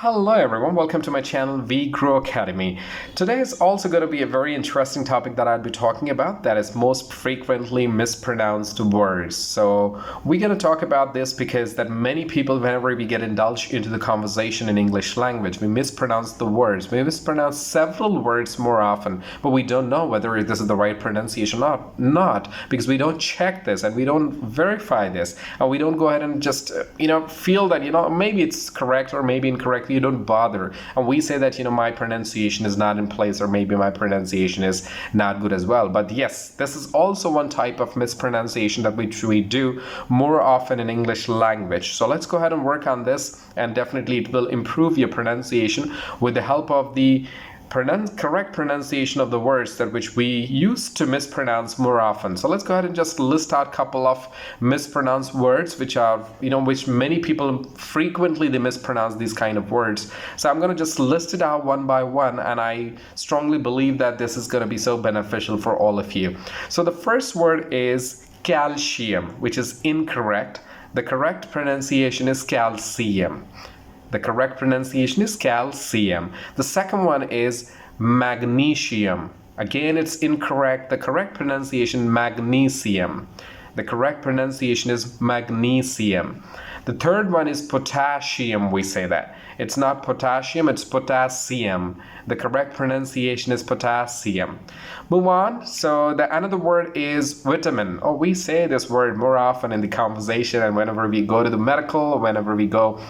Hello everyone, welcome to my channel V Grow Academy. Today is also going to be a very interesting topic that I'll be talking about, that is most frequently mispronounced words. So we're going to talk about this because that many people, whenever we get indulged into the conversation in English language, we mispronounce the words. We mispronounce several words more often, but we don't know whether this is the right pronunciation or not, because we don't check this and we don't verify this, and we don't go ahead and just feel that maybe it's correct or maybe incorrect. You don't bother, and we say that my pronunciation is not in place, or maybe my pronunciation is not good as well. But yes, this is also one type of mispronunciation that we do more often in English language. So let's go ahead and work on this, and definitely it will improve your pronunciation with the help of the correct pronunciation of the words that which we used to mispronounce more often. So let's go ahead and just list out a couple of mispronounced words which are which many people frequently they mispronounce these kind of words. So I'm going to just list it out one by one, and I strongly believe that this is going to be so beneficial for all of you. So the first word is calcium, which is incorrect. The correct pronunciation is calcium. The correct pronunciation is calcium. The second one is magnesium. Again, it's incorrect. The correct pronunciation, magnesium. The correct pronunciation is magnesium. The third one is potassium, we say that. It's not potassium, it's potassium. The correct pronunciation is potassium. Move on. So the another word is vitamin. Oh, we say this word more often in the conversation, and whenever we go to the medical, whenever we go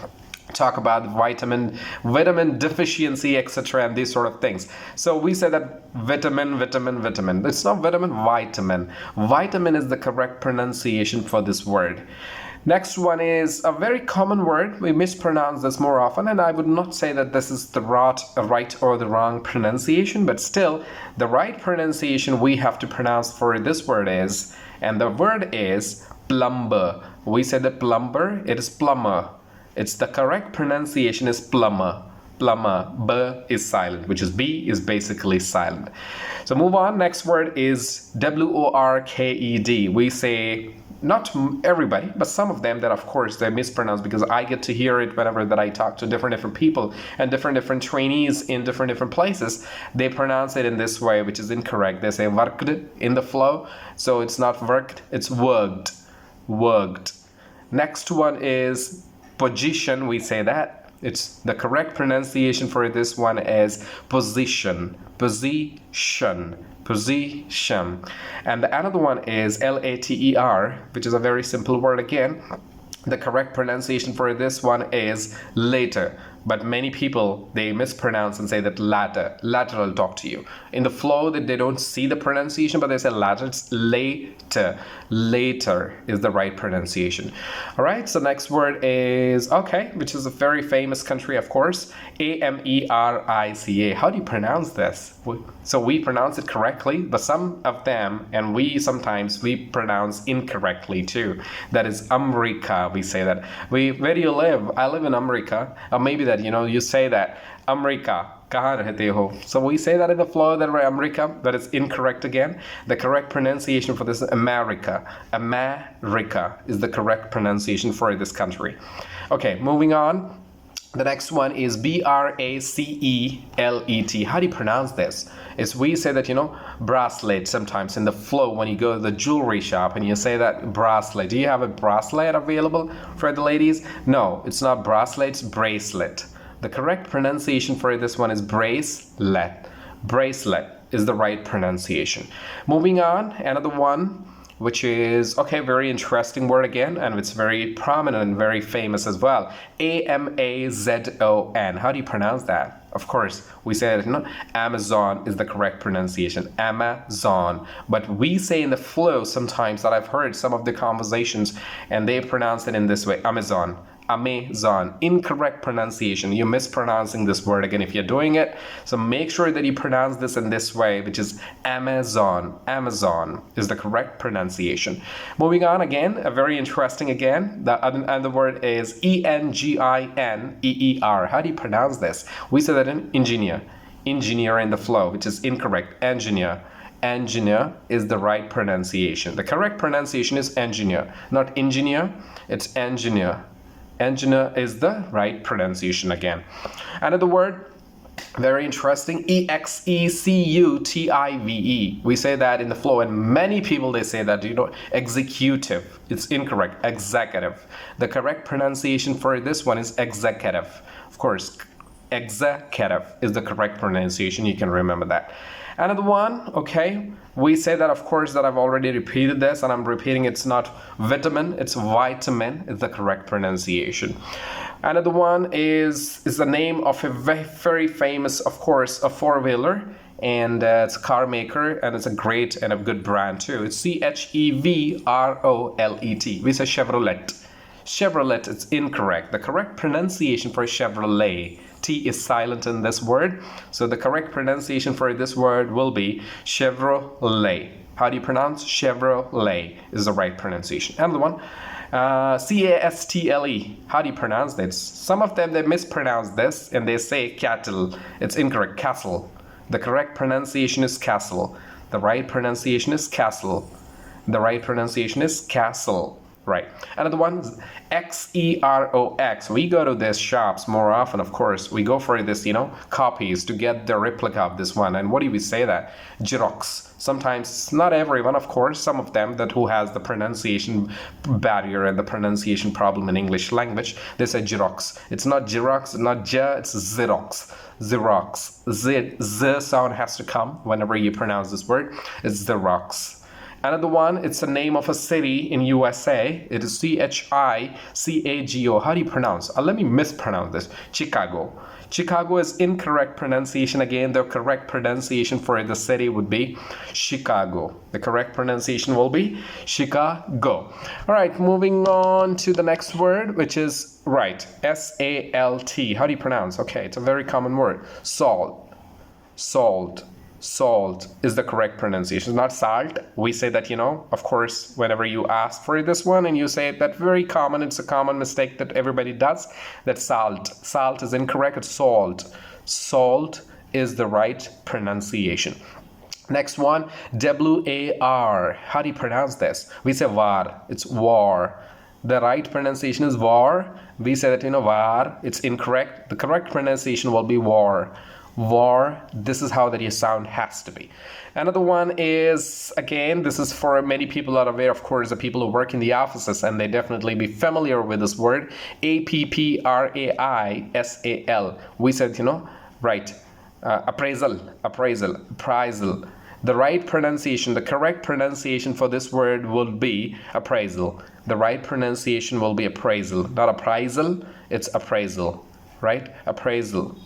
talk about vitamin deficiency, etc., and these sort of things. So we say that vitamin. It's not vitamin. Vitamin is the correct pronunciation for this word. Next one is a very common word. We mispronounce this more often, and I would not say that this is the right or the wrong pronunciation, but still the right pronunciation we have to pronounce for this word is, and the word is plumber. We say that plumber, it is plumber. It's the correct pronunciation is plumber. Plumber. B is silent, which is B is basically silent. So move on. Next word is worked. We say not everybody, but some of them that of course they mispronounce, because I get to hear it whenever that I talk to different people and different trainees in different places. They pronounce it in this way, which is incorrect. They say worked in the flow. So it's not worked, it's worked. Worked. Next one is position. We say that. It's the correct pronunciation for this one is position. Position. And the another one is later, which is a very simple word again. The correct pronunciation for this one is later, but many people they mispronounce and say that latter. I'll talk to you. In the flow that they don't see the pronunciation, but they say latter. It's later. Later is the right pronunciation. All right. So next word is which is a very famous country, of course. America. How do you pronounce this? So we pronounce it correctly, but some of them and sometimes we pronounce incorrectly too. That is America. We say that. Where do you live? I live in America. Or maybe that you say that America. So we say that in the flow that we're America, but it's incorrect again. The correct pronunciation for this is America. America is the correct pronunciation for this country. Okay, moving on. The next one is bracelet. How do you pronounce this? Is we say that bracelet sometimes in the flow when you go to the jewelry shop and you say that bracelet. Do you have a bracelet available for the ladies? No, it's not bracelet, it's bracelet. The correct pronunciation for this one is bracelet. Bracelet is the right pronunciation. Moving on, another one, which is, very interesting word again, and it's very prominent and very famous as well. Amazon. How do you pronounce that? Of course, we say that Amazon is the correct pronunciation. Amazon. But we say in the flow sometimes that I've heard some of the conversations, and they pronounce it in this way, Amazon. Amazon. Incorrect pronunciation. You're mispronouncing this word again if you're doing it. So make sure that you pronounce this in this way, which is Amazon. Amazon is the correct pronunciation. Moving on again, a very interesting again. The other word is engineer. How do you pronounce this? We say that in engineer. Engineer in the flow, which is incorrect. Engineer. Engineer is the right pronunciation. The correct pronunciation is engineer, not engineer. It's engineer. Angina is the right pronunciation again. Another word, very interesting, executive. We say that in the flow, and many people, they say that, executive. It's incorrect, executive. The correct pronunciation for this one is executive. Of course, executive is the correct pronunciation. You can remember that. Another one, okay, we say that, of course, that I've already repeated this, and I'm repeating, it's not vitamin, it's vitamin is the correct pronunciation. Another one is the name of a very famous, of course, a four-wheeler, and it's a car maker, and it's a great and a good brand too. It's Chevrolet. We say Chevrolet. Chevrolet, it's incorrect. The correct pronunciation for Chevrolet, T is silent in this word, so the correct pronunciation for this word will be Chevrolet. How do you pronounce? Chevrolet is the right pronunciation. Another one, castle. How do you pronounce this? Some of them, they mispronounce this and they say cattle. It's incorrect, castle. The correct pronunciation is castle. The right pronunciation is castle. The right pronunciation is castle. Right. Another one, Xerox. We go to these shops more often, of course. We go for this, copies to get the replica of this one. And what do we say that? Xerox. Sometimes, not everyone, of course, some of them that who has the pronunciation barrier and the pronunciation problem in English language, they say Xerox. It's not Xerox, not J, it's Xerox. Xerox. Z sound has to come whenever you pronounce this word. It's Xerox. Another one, it's the name of a city in USA. It is Chicago. How do you pronounce? Let me mispronounce this. Chicago. Chicago is incorrect pronunciation. Again, the correct pronunciation for the city would be Chicago. The correct pronunciation will be Chicago. All right, moving on to the next word, which is right. SALT. How do you pronounce? Okay, it's a very common word. Salt. Salt. Salt is the correct pronunciation, not salt. We say that, of course, whenever you ask for this one and you say that very common, it's a common mistake that everybody does, that salt. Salt is incorrect, it's salt. Salt is the right pronunciation. Next one, WAR. How do you pronounce this? We say war, it's war. The right pronunciation is war. We say that, war, it's incorrect. The correct pronunciation will be war. War, this is how that your sound has to be. Another one is, again, this is for many people are aware, of course, the people who work in the offices, and they definitely be familiar with this word, APPRAISAL. We said, right, appraisal. The right pronunciation, the correct pronunciation for this word will be appraisal. The right pronunciation will be appraisal, not appraisal, it's appraisal, right? Appraisal.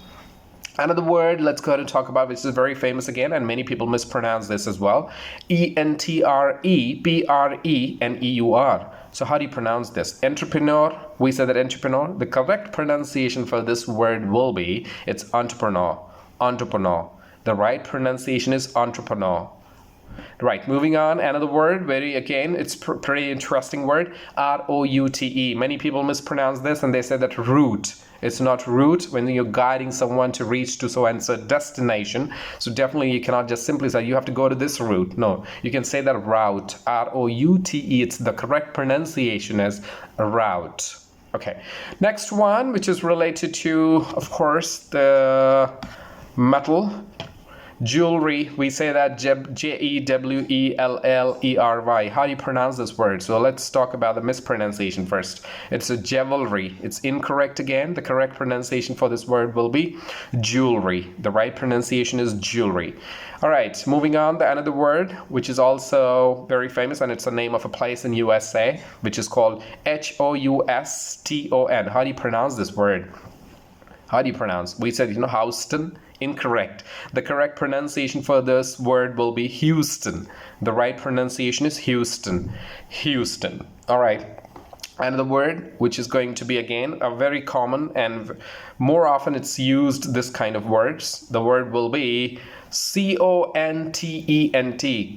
Another word, let's go ahead and talk about, which is very famous again, and many people mispronounce this as well. ENTREPRENEUR. So how do you pronounce this? Entrepreneur. We said that entrepreneur. The correct pronunciation for this word will be, it's entrepreneur. Entrepreneur. The right pronunciation is entrepreneur. Right, moving on, another word, it's pretty interesting word, ROUTE. Many people mispronounce this and they say that route. It's not route when you're guiding someone to reach to so and so destination. So definitely you cannot just simply say you have to go to this route. No, you can say that route, ROUTE. It's the correct pronunciation as route. Okay, next one, which is related to, of course, the metal. Jewelry, we say that JEWELLERY. How do you pronounce this word? So let's talk about the mispronunciation first. It's a jewelry. It's incorrect again. The correct pronunciation for this word will be jewelry. The right pronunciation is jewelry. All right, moving on, another word which is also very famous, and it's the name of a place in USA, which is called HOUSTON. How do you pronounce this word? How do you pronounce? We said, Houston. Incorrect. The correct pronunciation for this word will be Houston. The right pronunciation is Houston. Houston. All right. Another word, which is going to be, again, a very common and more often it's used, this kind of words. The word will be CONTENT.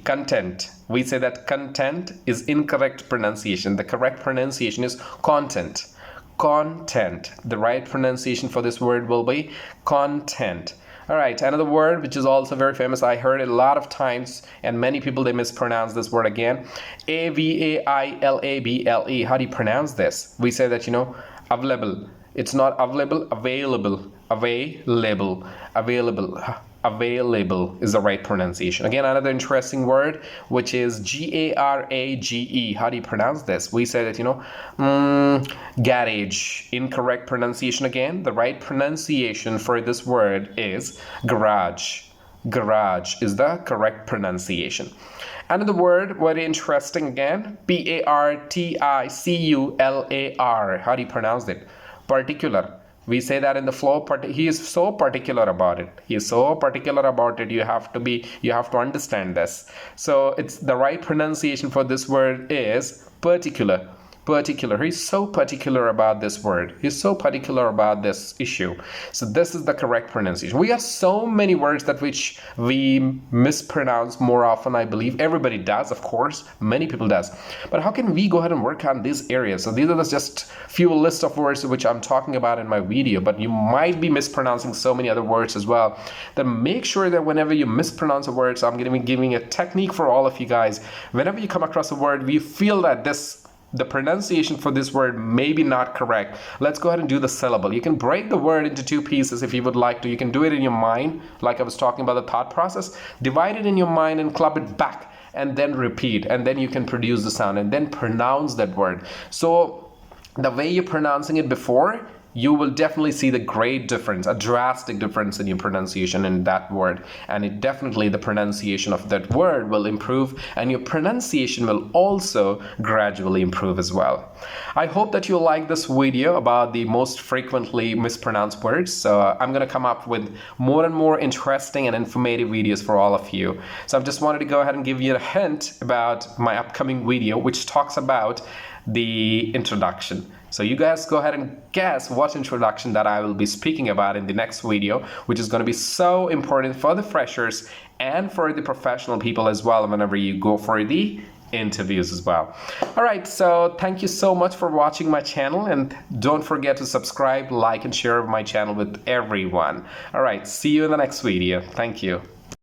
Content. We say that content is incorrect pronunciation. The correct pronunciation is content. Content. The right pronunciation for this word will be content. All right, another word which is also very famous. I heard it a lot of times, and many people, they mispronounce this word again. AVAILABLE. How do you pronounce this? We say that, Available. It's not available, available. Available. Available. Available is the right pronunciation. Again, another interesting word, which is Garage. How do you pronounce this? We say that, garage. Incorrect pronunciation again. The right pronunciation for this word is garage. Garage is the correct pronunciation. Another word, very interesting again, Particular. How do you pronounce it? Particular. We say that in the flow, he is so particular about it. He is so particular about it. You have to understand this. So it's the right pronunciation for this word is particular. Particular. He's so particular about this word. He's so particular about this issue. So this is the correct pronunciation. We have so many words that which we mispronounce more often, I believe. Everybody does, of course. Many people does. But how can we go ahead and work on these areas? So these are just few list of words which I'm talking about in my video, but you might be mispronouncing so many other words as well. Then make sure that whenever you mispronounce a word, so I'm going to be giving a technique for all of you guys. Whenever you come across a word, you feel that the pronunciation for this word may be not correct, let's go ahead and do the syllable. You can break the word into two pieces if you would like to. You can do it in your mind, like I was talking about the thought process. Divide it in your mind and club it back and then repeat, and then you can produce the sound and then pronounce that word. So the way you're pronouncing it before, you will definitely see the great difference, a drastic difference in your pronunciation in that word. And the pronunciation of that word will improve, and your pronunciation will also gradually improve as well. I hope that you like this video about the most frequently mispronounced words. So I'm going to come up with more and more interesting and informative videos for all of you. So I just wanted to go ahead and give you a hint about my upcoming video, which talks about the introduction. So you guys go ahead and guess what introduction that I will be speaking about in the next video, which is going to be so important for the freshers and for the professional people as well whenever you go for the interviews as well. All right, so thank you so much for watching my channel, and don't forget to subscribe, like, and share my channel with everyone. All right, see you in the next video. Thank you.